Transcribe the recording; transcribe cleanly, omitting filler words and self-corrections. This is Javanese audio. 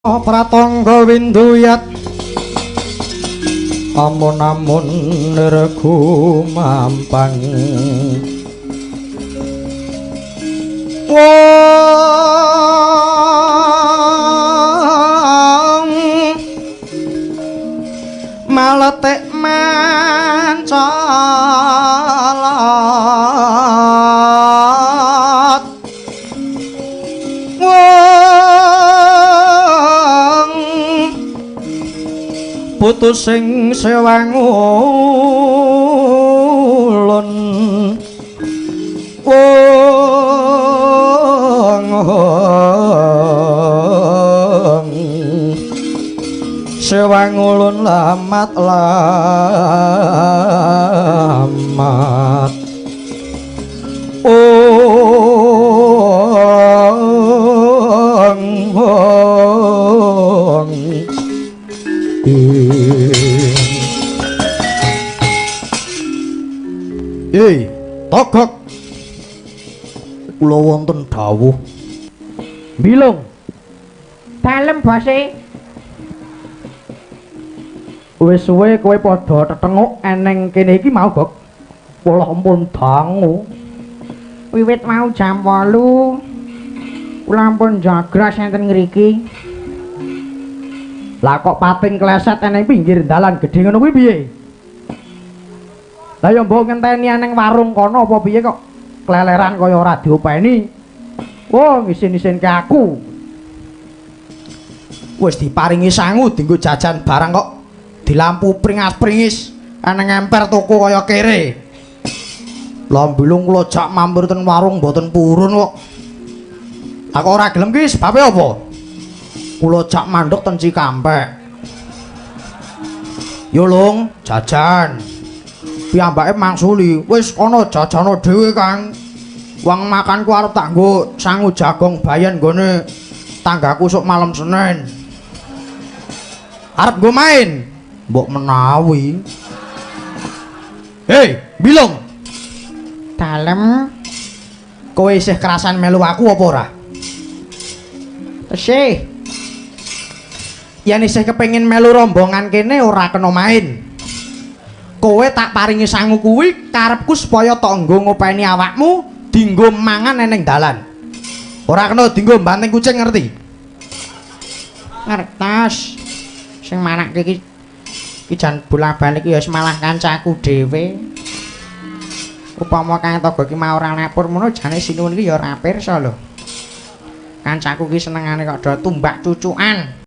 Pratangga Winduyat amun-amun regu mampang wong maletik mancalat putus sing sewangulun wong sewangulun lamat Hei, togok kula wonten dawuh bilung dalem bose wis suwe kowe padha tetenguk eneng kene iki mau gok kula ampun dangu wiwit mau jam 8 kula ampun jagras enten ngriki lah kok pating kleset eneng pinggir dalan gedhe ngono kuwi piye lah ya mbok ngenteni nang warung kono apa piye kok kleleran kaya ora diopeni. Wong isin-isinke aku. Wis diparingi sangu dienggo jajan barang kok dilampu pringas-pringis ana ngemper toko kaya kere. Lah mbilung kula jak mampir ten warung mboten purun kok. Aku ora gelem ki sebabe apa? Kula jak mandhek ten Cikampek. Yo Lung, jajan. Piyambake mangsuli, wis ana jajana dhewe Kang. Wong makanku arep tak nggo sangu jagong bayan nggone tanggaku sok malam Senin. Arep nggo main. Mbok menawi. Hei, bilung. dalem Kowe isih kerasan melu aku apa ora? tesih Yen isih kepengin melu rombongan kene ora kena main. Kowe tak paringi sangu kuwi karepku supaya tok nggo ngopeni awakmu dinggo mangan eneng dalan. Ora kena dinggo banting kucing ngerti? ngertos sing manake iki jan bola-balik ya wis malah kancaku dhewe upama Kang Togo iki mau ora lapor mono jane sinuwun iki ya ora pirsa lho kancaku iki senengane kok do tumbak cucukan